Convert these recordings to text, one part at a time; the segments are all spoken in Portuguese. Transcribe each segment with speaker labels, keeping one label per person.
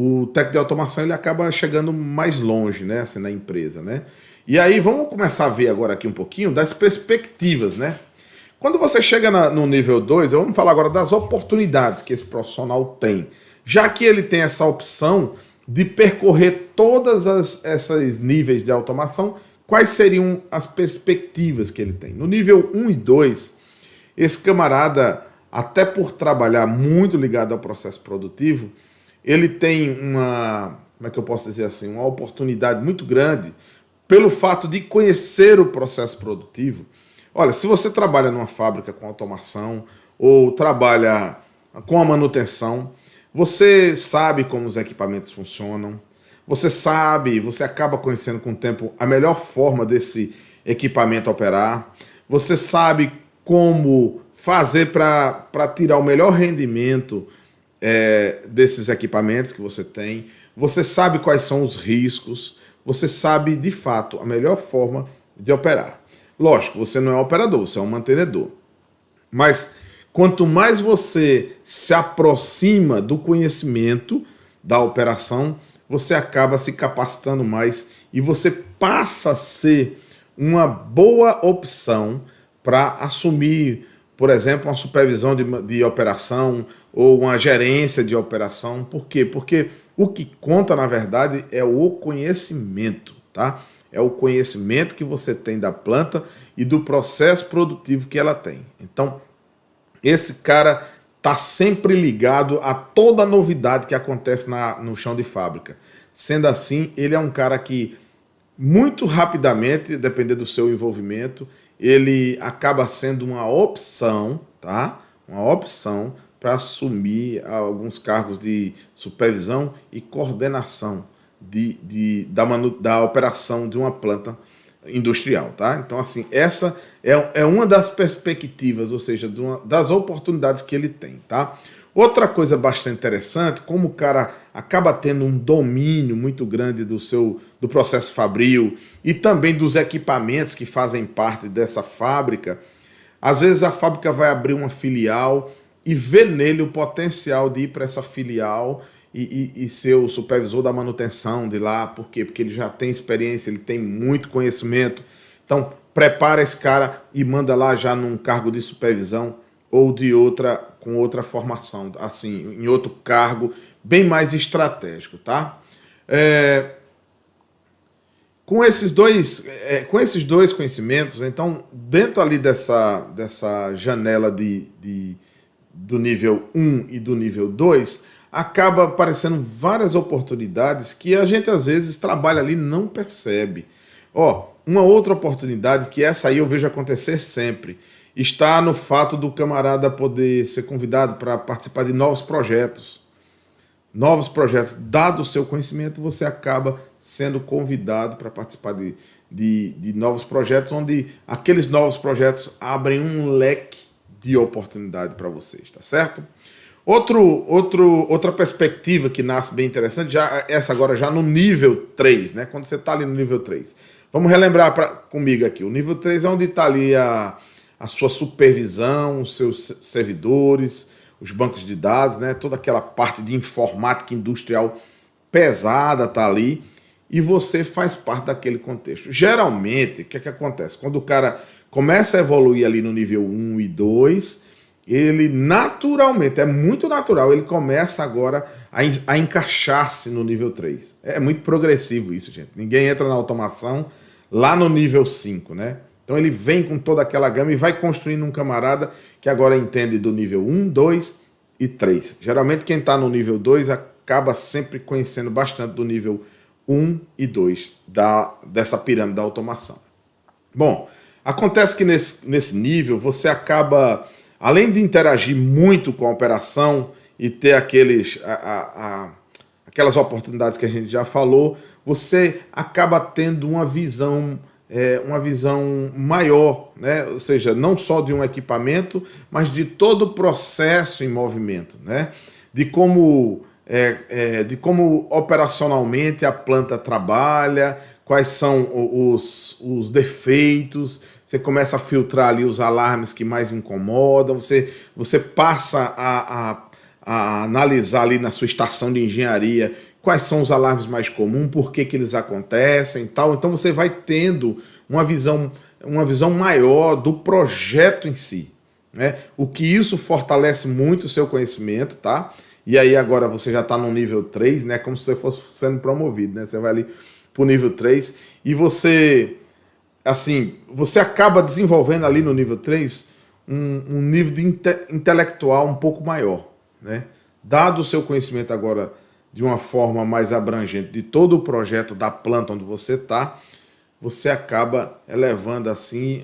Speaker 1: o técnico de automação ele acaba chegando mais longe, né, assim, na empresa, né? E aí vamos começar a ver agora aqui um pouquinho das perspectivas, né? Quando você chega no nível 2, vamos falar agora das oportunidades que esse profissional tem. Já que ele tem essa opção de percorrer todas essas níveis de automação, quais seriam as perspectivas que ele tem? No nível 1 e 2, esse camarada, até por trabalhar muito ligado ao processo produtivo, ele tem como é que eu posso dizer assim, uma oportunidade muito grande pelo fato de conhecer o processo produtivo. Olha, se você trabalha numa fábrica com automação ou trabalha com a manutenção, você sabe como os equipamentos funcionam, você acaba conhecendo com o tempo a melhor forma desse equipamento operar, você sabe como fazer para tirar o melhor rendimento desses equipamentos que você tem, você sabe quais são os riscos, você sabe de fato a melhor forma de operar. Lógico, você não é operador, você é um mantenedor. Mas quanto mais você se aproxima do conhecimento da operação, você acaba se capacitando mais e você passa a ser uma boa opção para assumir, por exemplo, uma supervisão de operação ou uma gerência de operação. Por quê? Porque o que conta, na verdade, é o conhecimento, tá? É o conhecimento que você tem da planta e do processo produtivo que ela tem. Então, esse cara está sempre ligado a toda novidade que acontece no chão de fábrica. Sendo assim, ele é um cara que, muito rapidamente, dependendo do seu envolvimento, ele acaba sendo uma opção, tá? Uma opção para assumir alguns cargos de supervisão e coordenação da operação de uma planta industrial, tá? Então, assim, essa é uma das perspectivas, ou seja, das oportunidades que ele tem, tá? Outra coisa bastante interessante, como o cara acaba tendo um domínio muito grande do processo fabril e também dos equipamentos que fazem parte dessa fábrica, às vezes a fábrica vai abrir uma filial e vê nele o potencial de ir para essa filial e ser o supervisor da manutenção de lá. Por quê? Porque ele já tem experiência, ele tem muito conhecimento. Então, prepara esse cara e manda lá já num cargo de supervisão ou com outra formação, assim, em outro cargo bem mais estratégico, tá? Com esses dois conhecimentos, então, dentro ali dessa janela do nível 1 e do nível 2, acaba aparecendo várias oportunidades que a gente às vezes trabalha ali e não percebe. Uma outra oportunidade, que essa aí eu vejo acontecer sempre, está no fato do camarada poder ser convidado para participar de novos projetos. Novos projetos, dado o seu conhecimento, você acaba sendo convidado para participar de novos projetos, onde aqueles novos projetos abrem um leque de oportunidade para vocês, tá certo? Outra perspectiva que nasce bem interessante, essa agora já no nível 3, né? Quando você está ali no nível 3. Vamos relembrar comigo aqui. O nível 3 é onde está ali a sua supervisão, os seus servidores, os bancos de dados, né? Toda aquela parte de informática industrial pesada está ali e você faz parte daquele contexto. Geralmente, o que acontece? Quando o cara começa a evoluir ali no nível 1 e 2, ele naturalmente, é muito natural, ele começa agora a encaixar-se no nível 3. É muito progressivo isso, gente. Ninguém entra na automação lá no nível 5, né? Então ele vem com toda aquela gama e vai construindo um camarada que agora entende do nível 1, 2 e 3. Geralmente quem está no nível 2 acaba sempre conhecendo bastante do nível 1 e 2 dessa pirâmide da automação. Bom, acontece que nesse nível você acaba, além de interagir muito com a operação e ter aquelas oportunidades que a gente já falou, você acaba tendo uma visão maior, né? Ou seja, não só de um equipamento, mas de todo o processo em movimento, né? De como operacionalmente a planta trabalha, quais são os defeitos, você começa a filtrar ali os alarmes que mais incomodam, você passa a analisar ali na sua estação de engenharia quais são os alarmes mais comuns, por que eles acontecem e tal. Então você vai tendo uma visão maior do projeto em si, né? O que isso fortalece muito o seu conhecimento, tá? E aí agora você já está no nível 3, né? Como se você fosse sendo promovido, né? Você vai ali para o nível 3 e você, assim, você acaba desenvolvendo ali no nível 3 um nível de intelectual um pouco maior, né? Dado o seu conhecimento agora de uma forma mais abrangente de todo o projeto da planta onde você está, você acaba elevando assim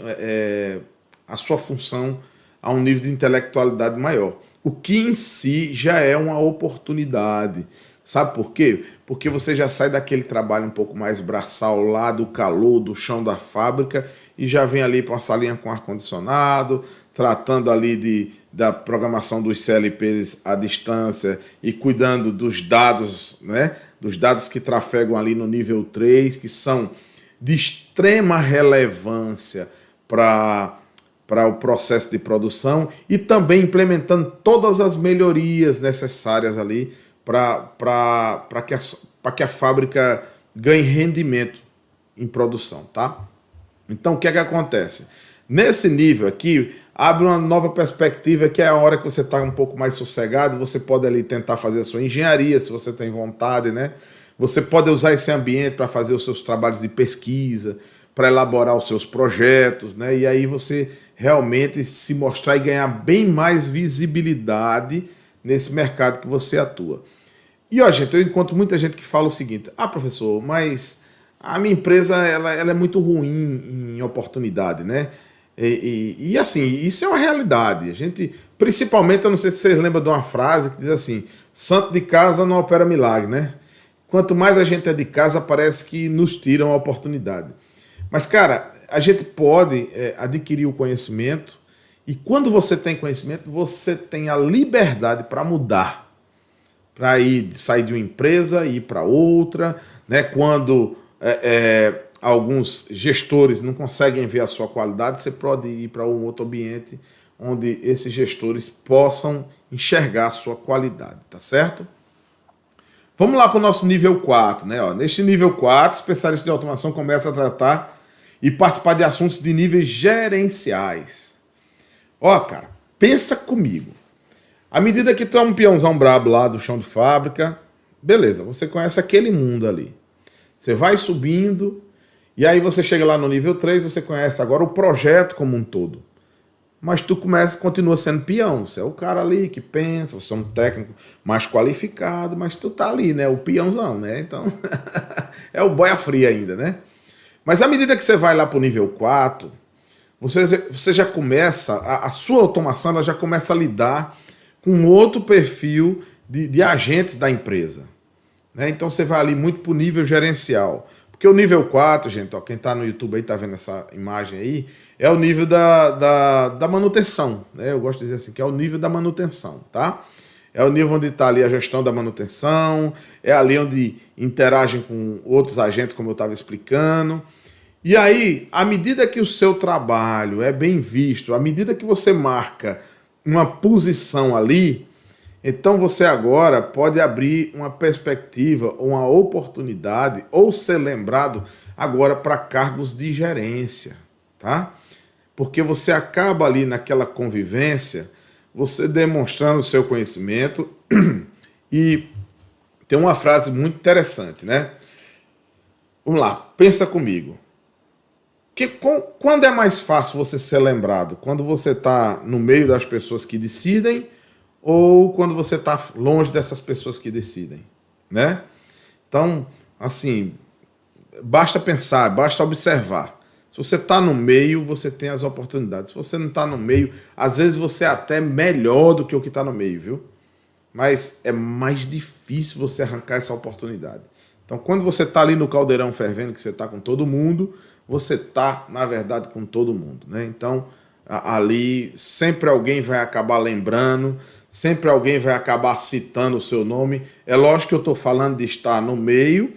Speaker 1: a sua função a um nível de intelectualidade maior. O que em si já é uma oportunidade. Sabe por quê? Porque você já sai daquele trabalho um pouco mais braçal lá do calor, do chão da fábrica e já vem ali para uma salinha com ar-condicionado, tratando ali da programação dos CLPs à distância e cuidando dos dados, né? Dos dados que trafegam ali no nível 3, que são de extrema relevância para o processo de produção e também implementando todas as melhorias necessárias ali para que a fábrica ganhe rendimento em produção, tá? Então, o que é que acontece? Nesse nível aqui, abre uma nova perspectiva, que é a hora que você está um pouco mais sossegado, você pode ali tentar fazer a sua engenharia, se você tem vontade, né? Você pode usar esse ambiente para fazer os seus trabalhos de pesquisa, para elaborar os seus projetos, né? E aí você realmente se mostrar e ganhar bem mais visibilidade nesse mercado que você atua. E, ó, gente, eu encontro muita gente que fala o seguinte: ah, professor, mas a minha empresa ela é muito ruim em oportunidade, né? E assim, isso é uma realidade. A gente, principalmente, eu não sei se vocês lembram de uma frase que diz assim: santo de casa não opera milagre, né? Quanto mais a gente é de casa, parece que nos tiram a oportunidade. Mas, cara, a gente pode adquirir o conhecimento e quando você tem conhecimento, você tem a liberdade para mudar, para sair de uma empresa e ir para outra, né? Quando alguns gestores não conseguem ver a sua qualidade, você pode ir para um outro ambiente onde esses gestores possam enxergar a sua qualidade, tá certo? Vamos lá para o nosso nível 4, né? Ó, neste nível 4, especialista de automação começa a tratar e participar de assuntos de níveis gerenciais. Ó, cara, pensa comigo. À medida que tu é um peãozão brabo lá do chão de fábrica, beleza, você conhece aquele mundo ali. Você vai subindo e aí você chega lá no nível 3, você conhece agora o projeto como um todo. Mas tu continua sendo peão, você é o cara ali que pensa, você é um técnico mais qualificado, mas tu tá ali, né, o peãozão, né? Então, é o boia fria ainda, né? Mas à medida que você vai lá pro nível 4, você já começa, a sua automação ela já começa a lidar com outro perfil de agentes da empresa, né? Então você vai ali muito pro nível gerencial. Porque o nível 4, gente, ó, quem está no YouTube aí está vendo essa imagem aí, é o nível da manutenção, né? Eu gosto de dizer assim, que é o nível da manutenção, tá? É o nível onde está ali a gestão da manutenção, é ali onde interagem com outros agentes, como eu estava explicando. E aí, à medida que o seu trabalho é bem visto, à medida que você marca uma posição ali, então você agora pode abrir uma perspectiva, uma oportunidade ou ser lembrado agora para cargos de gerência, tá? Porque você acaba ali naquela convivência, você demonstrando o seu conhecimento e tem uma frase muito interessante, né? Vamos lá, pensa comigo. Quando é mais fácil você ser lembrado? Quando você está no meio das pessoas que decidem ou quando você está longe dessas pessoas que decidem, né? Então, assim, basta pensar, basta observar. Se você está no meio, você tem as oportunidades. Se você não está no meio, às vezes você é até melhor do que o que está no meio, viu? Mas é mais difícil você arrancar essa oportunidade. Então, quando você está ali no caldeirão fervendo, que você está com todo mundo, você está, na verdade, com todo mundo, né? Então, ali sempre alguém vai acabar lembrando, sempre alguém vai acabar citando o seu nome. É lógico que eu estou falando de estar no meio,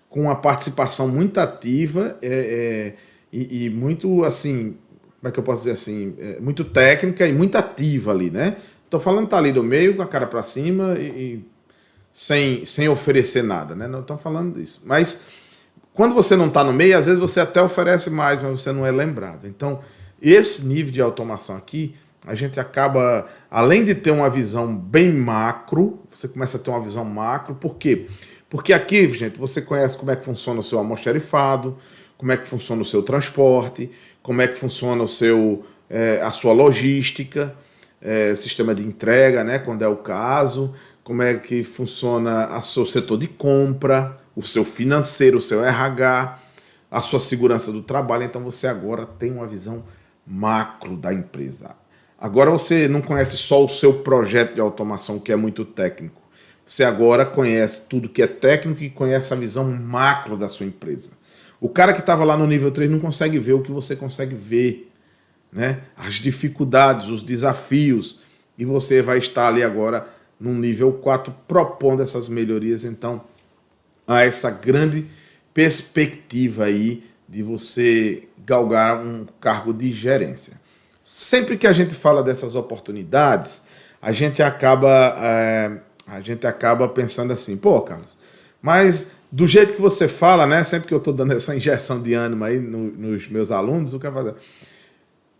Speaker 1: com uma participação muito ativa e muito, assim, como é que eu posso dizer assim, muito técnica e muito ativa ali, né? Estou falando de estar ali no meio, com a cara para cima e sem oferecer nada, né? Não estamos falando disso. Mas quando você não está no meio, às vezes você até oferece mais, mas você não é lembrado. Então, esse nível de automação aqui, a gente acaba, além de ter uma visão bem macro, você começa a ter uma visão macro. Por quê? Porque aqui, gente, você conhece como é que funciona o seu almoxarifado, como é que funciona o seu transporte, como é que funciona a sua logística, sistema de entrega, né, quando é o caso, como é que funciona o seu setor de compra, o seu financeiro, o seu RH, a sua segurança do trabalho. Então você agora tem uma visão macro da empresa. Agora você não conhece só o seu projeto de automação, que é muito técnico. Você agora conhece tudo que é técnico e conhece a visão macro da sua empresa. O cara que estava lá no nível 3 não consegue ver o que você consegue ver, né? As dificuldades, os desafios, e você vai estar ali agora no nível 4 propondo essas melhorias. Então, há essa grande perspectiva aí de você galgar um cargo de gerência. Sempre que a gente fala dessas oportunidades, a gente acaba pensando assim, pô, Carlos, mas do jeito que você fala, né? Sempre que eu estou dando essa injeção de ânimo aí nos meus alunos, o que vai fazer?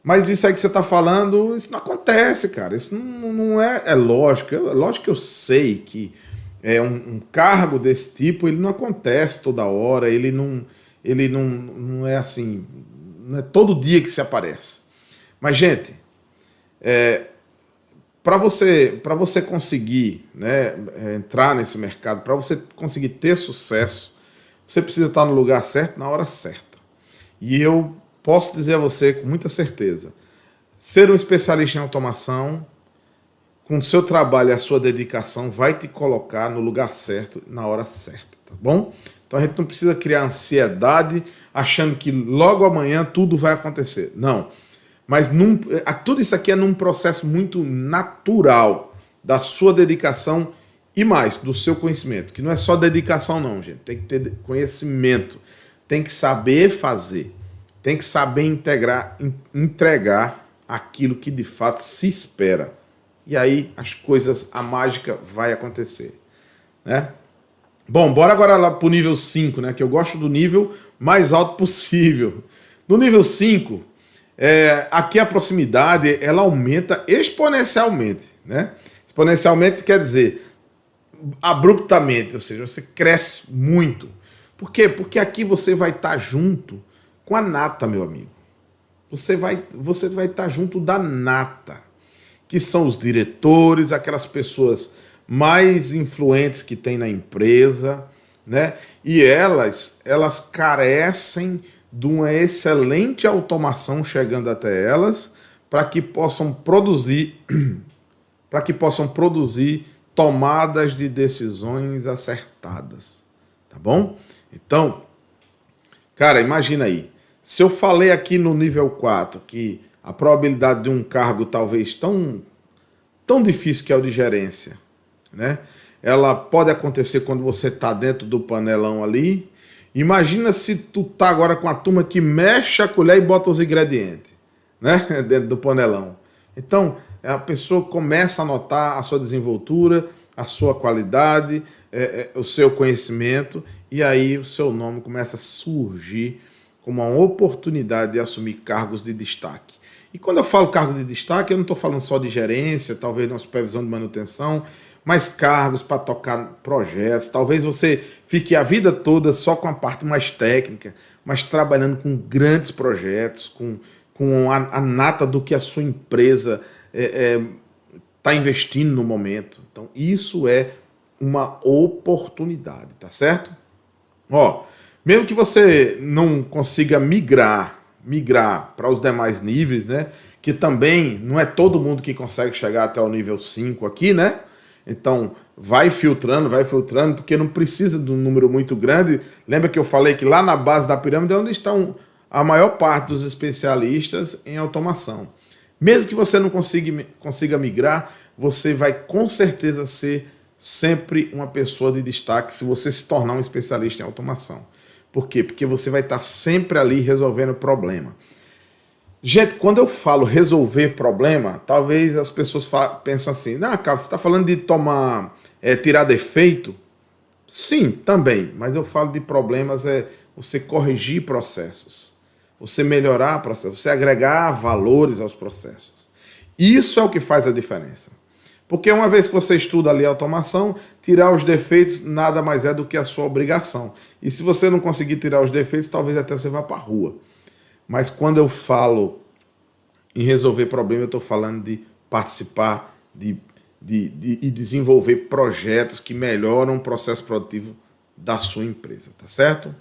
Speaker 1: Mas isso aí que você está falando, isso não acontece, cara. Isso não é lógico. É lógico que eu sei que um cargo desse tipo, ele não acontece toda hora, ele não é assim, não é todo dia que se aparece. Mas, gente, para você conseguir, né, entrar nesse mercado, para você conseguir ter sucesso, você precisa estar no lugar certo, na hora certa. E eu posso dizer a você com muita certeza, ser um especialista em automação, com o seu trabalho e a sua dedicação, vai te colocar no lugar certo, na hora certa, tá bom? Então a gente não precisa criar ansiedade, achando que logo amanhã tudo vai acontecer. Não. Mas tudo isso aqui é num processo muito natural da sua dedicação e mais, do seu conhecimento. Que não é só dedicação não, gente. Tem que ter conhecimento. Tem que saber fazer. Tem que saber entregar aquilo que de fato se espera. E aí a mágica vai acontecer, né? Bom, bora agora lá para o nível 5, né? Que eu gosto do nível mais alto possível. No nível 5... aqui a proximidade ela aumenta exponencialmente, né? Exponencialmente quer dizer abruptamente, ou seja, você cresce muito. Por quê? Porque aqui você vai estar junto com a nata, meu amigo. Você vai estar junto da nata, que são os diretores, aquelas pessoas mais influentes que tem na empresa, né? E elas carecem de uma excelente automação chegando até elas para que possam produzir tomadas de decisões acertadas, tá bom? Então, cara, imagina aí, se eu falei aqui no nível 4 que a probabilidade de um cargo talvez tão difícil que é o de gerência, né? Ela pode acontecer quando você está dentro do panelão ali. Imagina se tu tá agora com a turma que mexe a colher e bota os ingredientes, né? Dentro do panelão. Então, a pessoa começa a notar a sua desenvoltura, a sua qualidade, o seu conhecimento, e aí o seu nome começa a surgir como uma oportunidade de assumir cargos de destaque. E quando eu falo cargo de destaque, eu não estou falando só de gerência, talvez uma supervisão de manutenção, mais cargos para tocar projetos. Talvez você fique a vida toda só com a parte mais técnica, mas trabalhando com grandes projetos, com a nata do que a sua empresa está investindo no momento. Então, isso é uma oportunidade, tá certo? Ó, mesmo que você não consiga migrar para os demais níveis, né? Que também não é todo mundo que consegue chegar até o nível 5 aqui, né? Então, vai filtrando, porque não precisa de um número muito grande. Lembra que eu falei que lá na base da pirâmide é onde estão a maior parte dos especialistas em automação. Mesmo que você não consiga migrar, você vai com certeza ser sempre uma pessoa de destaque se você se tornar um especialista em automação. Por quê? Porque você vai estar sempre ali resolvendo problema. Gente, quando eu falo resolver problema, talvez as pessoas pensem assim, Carlos, você está falando de tomar tirar defeito? Sim, também, mas eu falo de problemas, você corrigir processos, você melhorar processos, você agregar valores aos processos. Isso é o que faz a diferença. Porque uma vez que você estuda ali a automação, tirar os defeitos nada mais é do que a sua obrigação. E se você não conseguir tirar os defeitos, talvez até você vá para a rua. Mas quando eu falo em resolver problema, eu estou falando de participar e desenvolver projetos que melhoram o processo produtivo da sua empresa, tá certo?